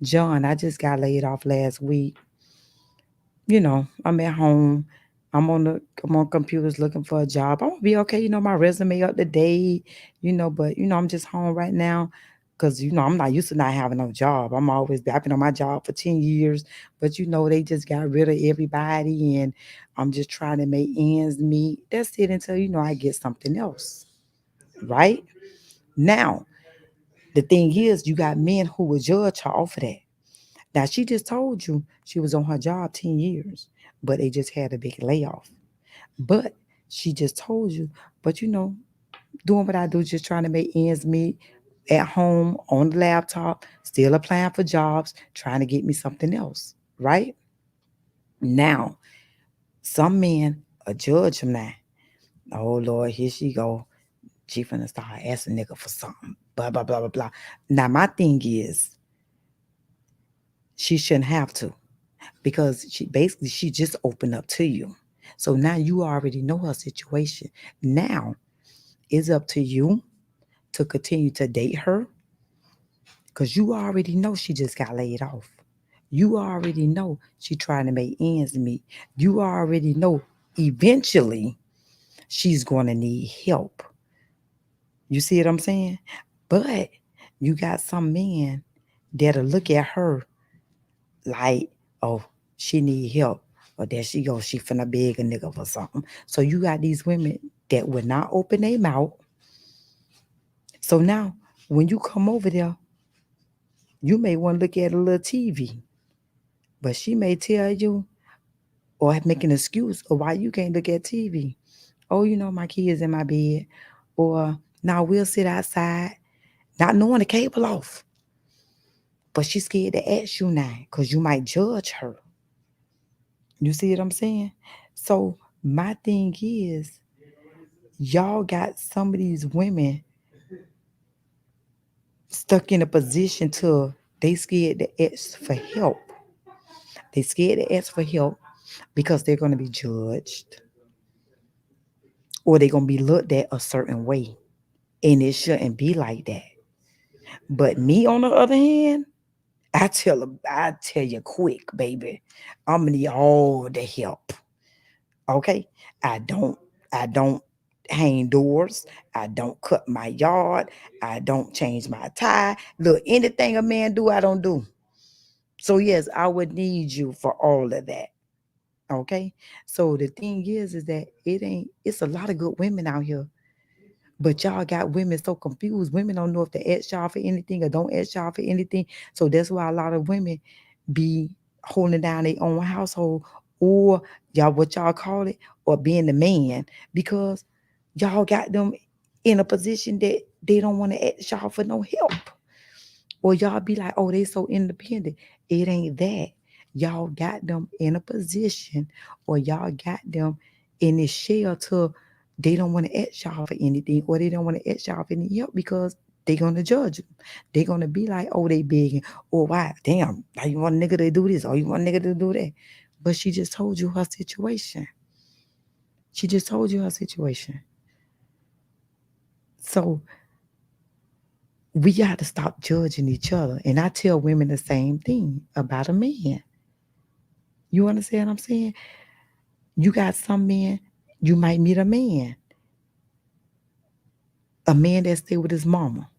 John, I just got laid off last week. I'm at home. I'm on computers looking for a job. I'm gonna be okay, my resume up to date, but I'm just home right now because I'm not used to not having no job. I've been on my job for 10 years, but they just got rid of everybody and I'm just trying to make ends meet. That's it until I get something else. Right? Now, the thing is you got men who will judge her off of that. Now she just told you she was on her job 10 years, but they just had a big layoff. But she just told you, but doing what I do, just trying to make ends meet. at home on the laptop, still applying for jobs, trying to get me something else, right? Now, some men are judge them now. Oh Lord, here she go. She finna start asking nigga for something. Blah blah blah blah blah. Now my thing is, she shouldn't have to because she just opened up to you. So now you already know her situation. Now it's up to you to continue to date her because you already know she just got laid off. You already know she trying to make ends meet. You already know eventually she's going to need help. You see what I'm saying? But you got some men that'll look at her like, oh, she need help. Or there she goes, she finna beg a nigga for something. So you got these women that would not open their mouth. So now when you come over there, you may want to look at a little TV. But she may tell you or make an excuse of why you can't look at TV. Oh, my kids in my bed. Or now we'll sit outside, not knowing the cable off. But she's scared to ask you now because you might judge her. You see what I'm saying? So my thing is, y'all got some of these women stuck in a position to they scared to ask for help. They scared to ask for help because they're going to be judged or they're going to be looked at a certain way. And it shouldn't be like that. But me, on the other hand, I tell you quick, baby, I'm gonna need all the help. Okay, I don't, I don't hang doors. I don't cut my yard. I don't change my tie. Look, anything a man do, I don't do. So yes, I would need you for all of that. Okay. So the thing is that it's a lot of good women out here. But y'all got women so confused. Women don't know if to ask y'all for anything or don't ask y'all for anything. So that's why a lot of women be holding down their own household or y'all what y'all call it or being the man because y'all got them in a position that they don't want to ask y'all for no help. Or y'all be like, oh, they so independent. It ain't that. Y'all got them in a position or y'all got them in this shell to they don't want to ask y'all for anything or they don't want to ask y'all for any help because they gonna judge them. They gonna be like, oh, they begging. Or why? Damn, now you want a nigga to do this or you want a nigga to do that. But she just told you her situation. She just told you her situation. So we got to stop judging each other. And I tell women the same thing about a man. You understand what I'm saying? You got some men, you might meet a man that stay with his mama.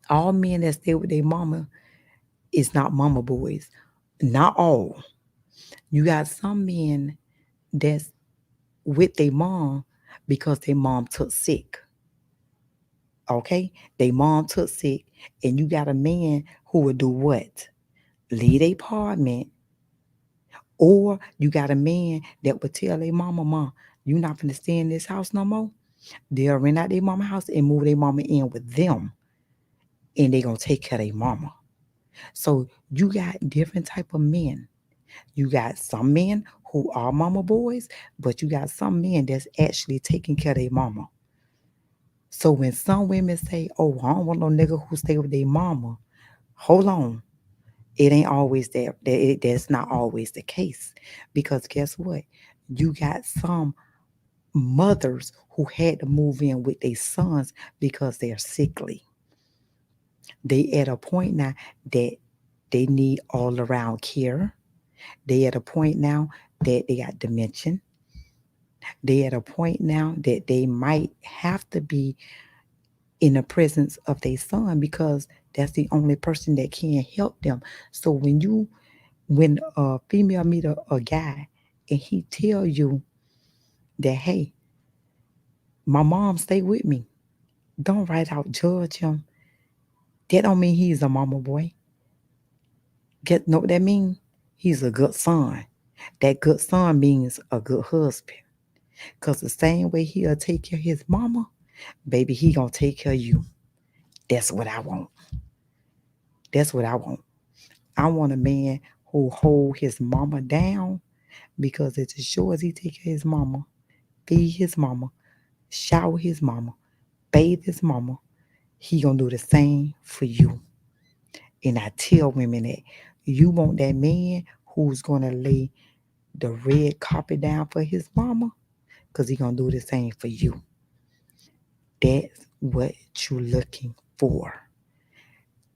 All men that stay with their mama is not mama boys. Not all. You got some men that's with their mom because their mom took sick. Okay? Their mom took sick. And you got a man who would do what? Leave their apartment. Or you got a man that would tell their mama, Mom, you not finna stay in this house no more. They'll rent out their mama house and move their mama in with them. And they gonna take care of their mama. So you got different type of men. You got some men who are mama boys, but you got some men that's actually taking care of their mama. So when some women say, oh, I don't want no nigga who stay with their mama, hold on. It ain't always that. That's not always the case. Because guess what? You got some mothers who had to move in with their sons because they're sickly. They at a point now that they need all around care. They at a point now that they got dementia. They at a point now that they might have to be in the presence of their son because that's the only person that can help them. So when a female meet a guy and he tell you that, hey, my mom stay with me, don't right out judge him. That don't mean he's a mama boy. Know what that mean? He's a good son. That good son means a good husband. Cause the same way he'll take care of his mama, baby, he gonna take care of you. That's what I want. That's what I want. I want a man who hold his mama down because it's as sure as he take care of his mama, feed his mama, shower his mama, bathe his mama, he gonna do the same for you. And I tell women that you want that man who's gonna lay the red carpet down for his mama, because he gonna do the same for you. That's what you looking for.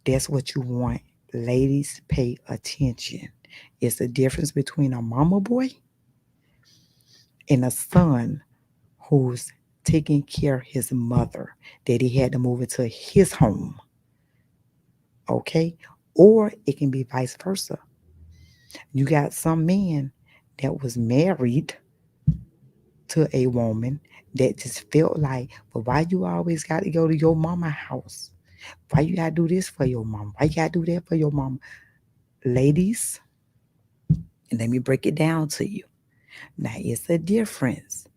That's what you want. Ladies, pay attention. It's the difference between a mama boy and a son who's taking care of his mother that he had to move into his home. Okay? Or it can be vice versa. You got some men that was married to a woman that just felt like, well, why you always got to go to your mama house? Why you gotta do this for your mom? Why you gotta do that for your mom? Ladies, and let me break it down to you. Now, it's a difference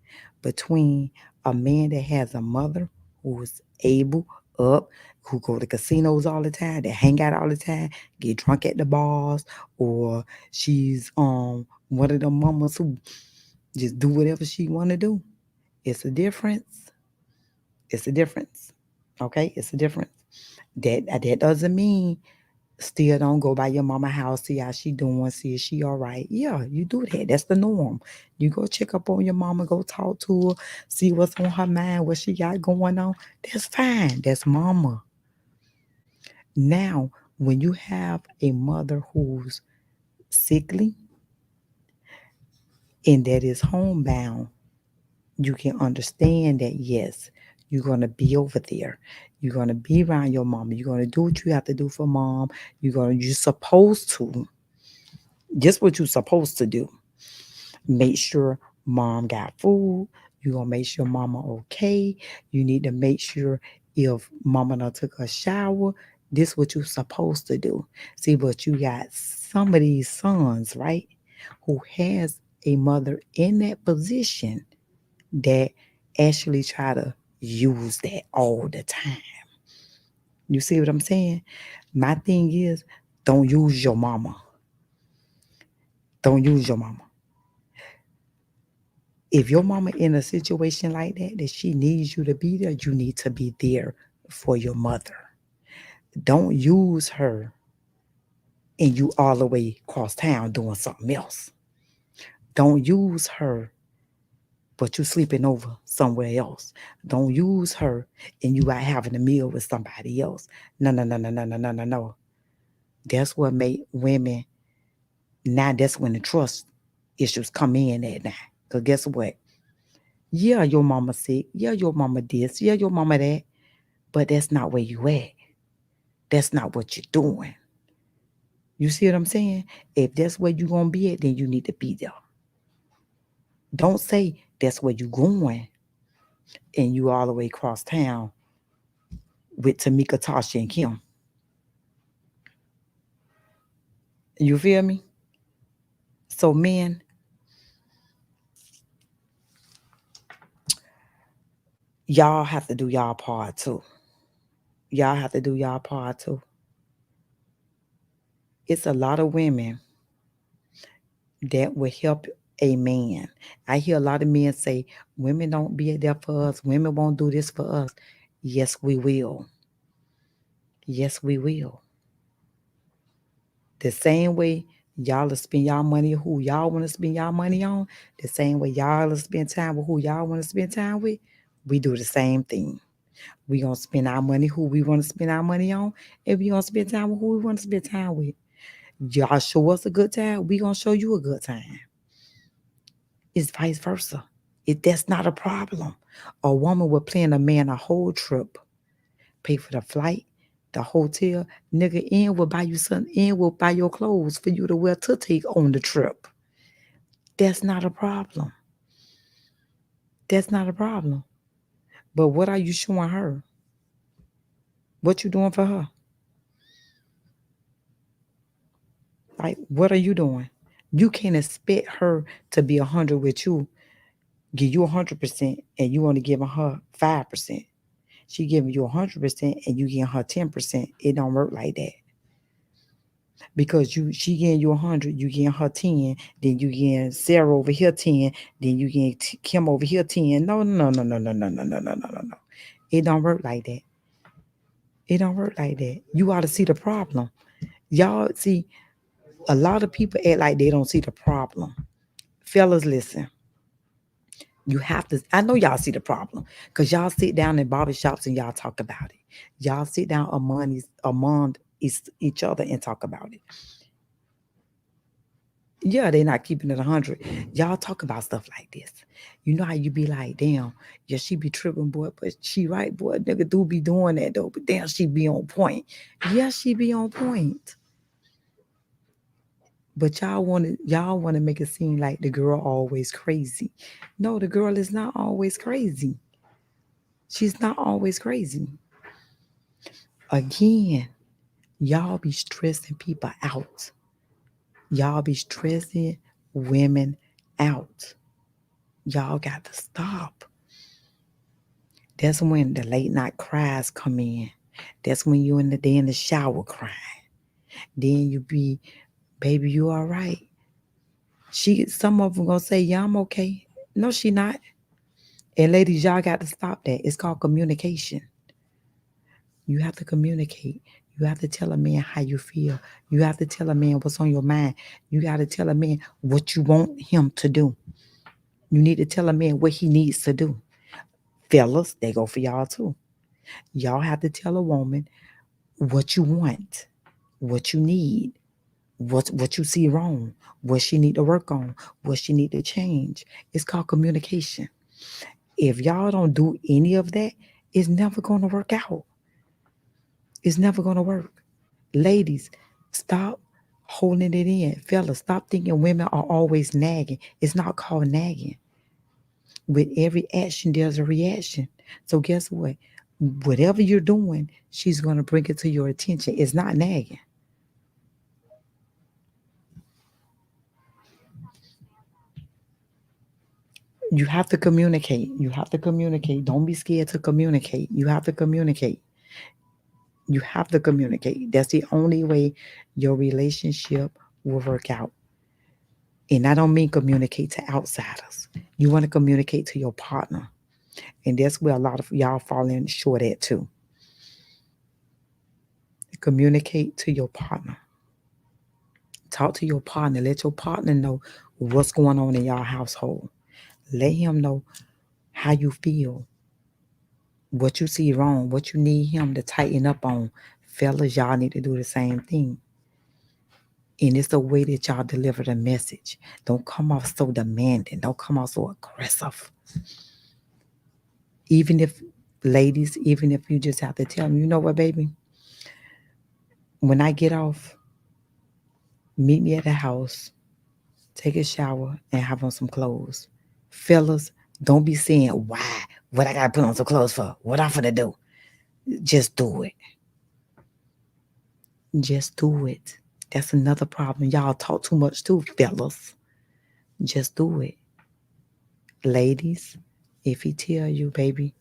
between a man that has a mother who's able up, who go to casinos all the time, that hang out all the time, get drunk at the bars, or she's one of the mamas who just do whatever she wanna do. It's a difference. It's a difference. Okay, it's a difference. That doesn't mean still don't go by your mama house, see how she doing, see if she all right. Yeah, you do that. That's the norm. You go check up on your mama, go talk to her, see what's on her mind, what she got going on. That's fine. That's mama. Now, when you have a mother who's sickly and that is homebound, you can understand that yes, you're gonna be over there. You're gonna be around your mama. You're gonna do what you have to do for mom. You're supposed to. Just what you're supposed to do. Make sure mom got food. You're gonna make sure mama okay. You need to make sure if mama done took a shower. This what you're supposed to do. See, but you got some of these sons, right, who has a mother in that position that actually try to use that all the time. You see what I'm saying? My thing is, don't use your mama. Don't use your mama. If your mama in a situation like that, that she needs you to be there, you need to be there for your mother. Don't use her and you all the way across town doing something else. Don't use her, but you sleeping over somewhere else. Don't use her and you out having a meal with somebody else. No, no, no, no, no, no, no, no, no. That's what make women, now that's when the trust issues come in at now. Because guess what? Yeah, your mama sick. Yeah, your mama this. Yeah, your mama that. But that's not where you at. That's not what you're doing. You see what I'm saying? If that's where you're gonna be at, then you need to be there. Don't say that's where you're going and you all the way across town with Tamika, Tasha, and Kim. You feel me? So men, y'all have to do y'all part too. Y'all have to do y'all part too. It's a lot of women that will help a man. I hear a lot of men say, women don't be there for us. Women won't do this for us. Yes, we will. Yes, we will. The same way y'all will spend y'all money who y'all want to spend y'all money on, the same way y'all will spend time with who y'all want to spend time with, we do the same thing. We gonna spend our money who we want to spend our money on, and we gonna spend time with who we want to spend time with. Y'all show us a good time, we gonna show you a good time. It's vice versa. That's not a problem. A woman will plan a man a whole trip, pay for the flight, the hotel, nigga, and will buy you something, and will buy your clothes for you to wear to take on the trip. That's not a problem. That's not a problem. But what are you showing her? What you doing for her? Like, what are you doing? You can't expect her to be 100 with you, give you 100%, and you only giving her 5%. She giving you 100% and you getting her 10%. It don't work like that. Because she getting you 100, you getting her 10, then you getting Sarah over here 10, then you getting Kim over here 10. No, no, no, no, no, no, no, no, no, no, no, no. It don't work like that. It don't work like that. You ought to see the problem. Y'all see, a lot of people act like they don't see the problem. Fellas, listen. You have to. I know y'all see the problem because y'all sit down in barbershops and y'all talk about it. Y'all sit down among each other and talk about it. Yeah, they're not keeping it 100. Y'all talk about stuff like this. You know how you be like, damn, yeah, she be tripping, boy, but she right, boy. Nigga do be doing that though, but damn, she be on point. Yeah, she be on point. But y'all want to make it seem like the girl always crazy. No, the girl is not always crazy. She's not always crazy. Again, y'all be stressing people out. Y'all be stressing women out. Y'all got to stop. That's when the late night cries come in. That's when you in the day in the shower crying. Then you be, baby, you all right. Some of them gonna say, yeah, I'm okay. No, she not. And ladies, y'all got to stop that. It's called communication. You have to communicate. You have to tell a man how you feel. You have to tell a man what's on your mind. You got to tell a man what you want him to do. You need to tell a man what he needs to do. Fellas, they go for y'all too. Y'all have to tell a woman what you want, what you need, what you see wrong, what she need to work on, what she need to change. It's called communication. If y'all don't do any of that, it's never going to work out. It's never going to work. Ladies, stop holding it in. Fellas, stop thinking women are always nagging. It's not called nagging. With every action, there's a reaction. So guess what? Whatever you're doing, she's going to bring it to your attention. It's not nagging. You have to communicate. You have to communicate. Don't be scared to communicate. You have to communicate. You have to communicate. That's the only way your relationship will work out. And I don't mean communicate to outsiders. You want to communicate to your partner. And that's where a lot of y'all fall in short at too. Communicate to your partner. Talk to your partner. Let your partner know what's going on in your household. Let him know how you feel, what you see wrong, what you need him to tighten up on. Fellas, y'all need to do the same thing. And it's the way that y'all deliver the message. Don't come off so demanding. Don't come off so aggressive. Even if, ladies, even if you just have to tell them, you know what, baby? When I get off, meet me at the house, take a shower, and have on some clothes. Fellas, don't be saying, why? What I gotta put on some clothes for? What I'm finna do? Just do it. Just do it. That's another problem. Y'all talk too much too, fellas. Just do it. Ladies, if he tell you, baby,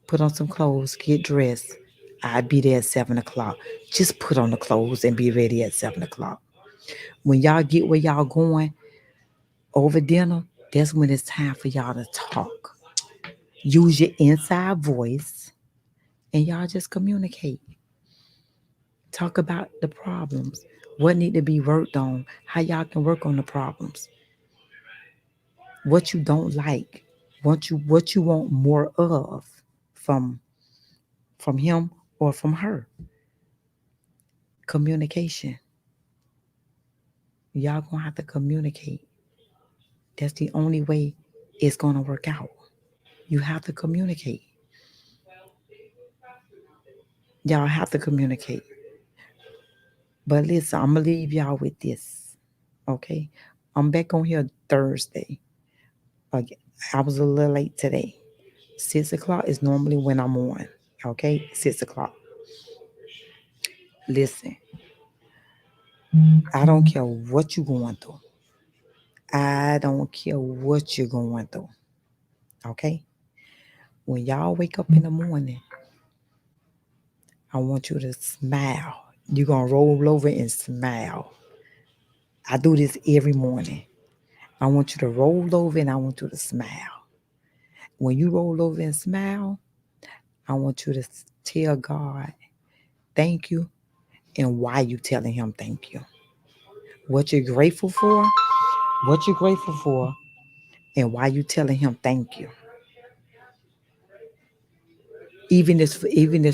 put on some clothes, get dressed, I'd be there at 7 o'clock. Just put on the clothes and be ready at 7 o'clock. When y'all get where y'all going over dinner, that's when it's time for y'all to talk. Use your inside voice and y'all just communicate. Talk about the problems, what need to be worked on, how y'all can work on the problems, what you don't like, what you want more of from from him or from her. Communication. Y'all gonna have to communicate. That's the only way it's gonna work out. You have to communicate. Y'all have to communicate. But listen, I'm gonna leave y'all with this. Okay. I'm back on here Thursday. Again, I was a little late today. 6 o'clock is normally when I'm on. Okay, 6 o'clock. Listen, I don't care what you're going through. I don't care what you're going through. Okay? When y'all wake up in the morning, I want you to smile. You're going to roll over and smile. I do this every morning. I want you to roll over and I want you to smile. When you roll over and smile, I want you to tell God, thank you, and why you telling him thank you. What you're grateful for, what you're grateful for, and why you telling him thank you. Even if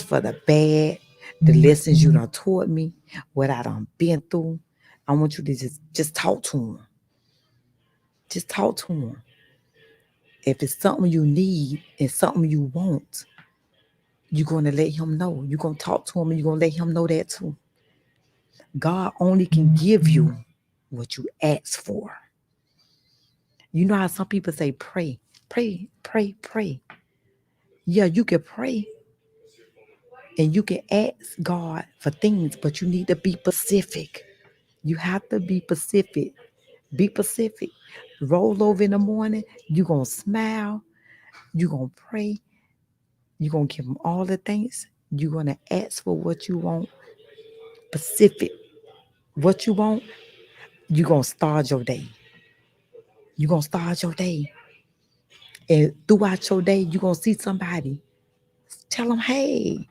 for the bad, the lessons you done taught me, what I done been through, I want you to just talk to him. Just talk to him. If it's something you need and something you want, you're going to let him know. You're going to talk to him and you're going to let him know that too. God only can give you what you ask for. You know how some people say, pray, pray, pray, pray. Yeah, you can pray and you can ask God for things, but you need to be specific. You have to be specific. Be specific. Roll over in the morning. You're going to smile. You're going to pray. You're going to give him all the things. You're going to ask for what you want. Specific. What you want, you're going to start your day. You're going to start your day. And throughout your day, you're going to see somebody. Tell them, hey,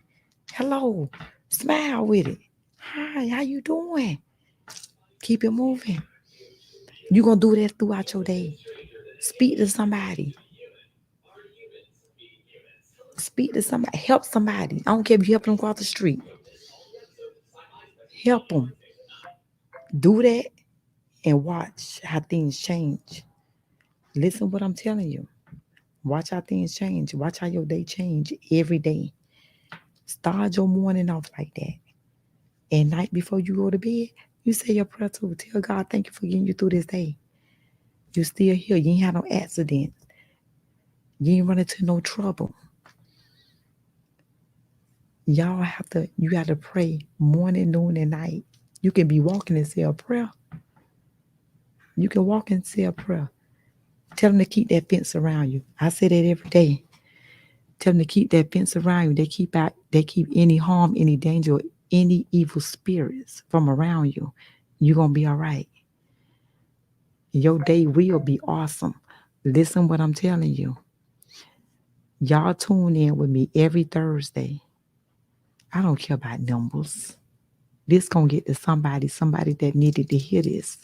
hello. Smile with it. Hi, how you doing? Keep it moving. You're going to do that throughout your day. Speak to somebody. Speak to somebody. Help somebody. I don't care if you help them across the street. Help them. Do that and watch how things change. Listen what I'm telling you. Watch how things change. Watch how your day change every day. Start your morning off like that. And night before you go to bed, you say your prayer too. Tell God, thank you for getting you through this day. You still here. You ain't had no accident. You ain't run into no trouble. You got to pray morning, noon, and night. You can be walking and say a prayer. You can walk and say a prayer. Tell them to keep that fence around you. I say that every day. Tell them to keep that fence around you. They keep any harm, any danger, or any evil spirits from around you. You're going to be all right. Your day will be awesome. Listen what I'm telling you. Y'all tune in with me every Thursday. I don't care about numbers. This going to get to somebody that needed to hear this.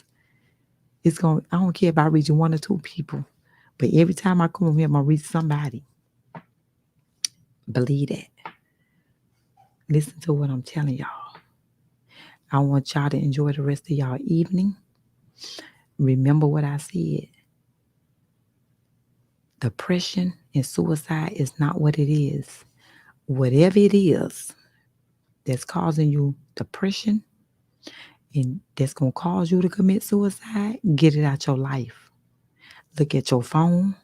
I don't care if I reach one or two people. But every time I come over here, I'm going to reach somebody. Believe that. Listen to what I'm telling y'all. I want y'all to enjoy the rest of y'all evening. Remember what I said. Depression and suicide is not what it is. Whatever it is that's causing you depression and that's going to cause you to commit suicide, get it out your life. Look at your phone.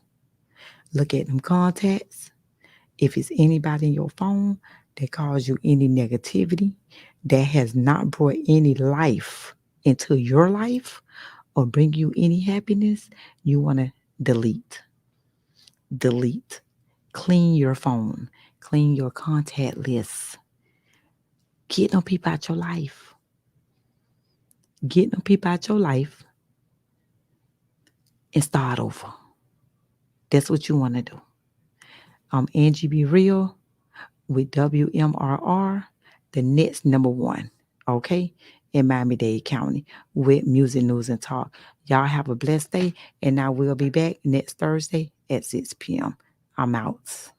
Look at them contacts. If it's anybody in your phone that cause you any negativity, that has not brought any life into your life or bring you any happiness, you want to delete. Delete. Clean your phone. Clean your contact list. Get them people out your life. Get them people out your life and start over. That's what you want to do. I'm Angie Be Real with WMRR, the next number one, okay, in Miami-Dade County with music, news, and talk. Y'all have a blessed day, and I will be back next Thursday at 6 p.m. I'm out.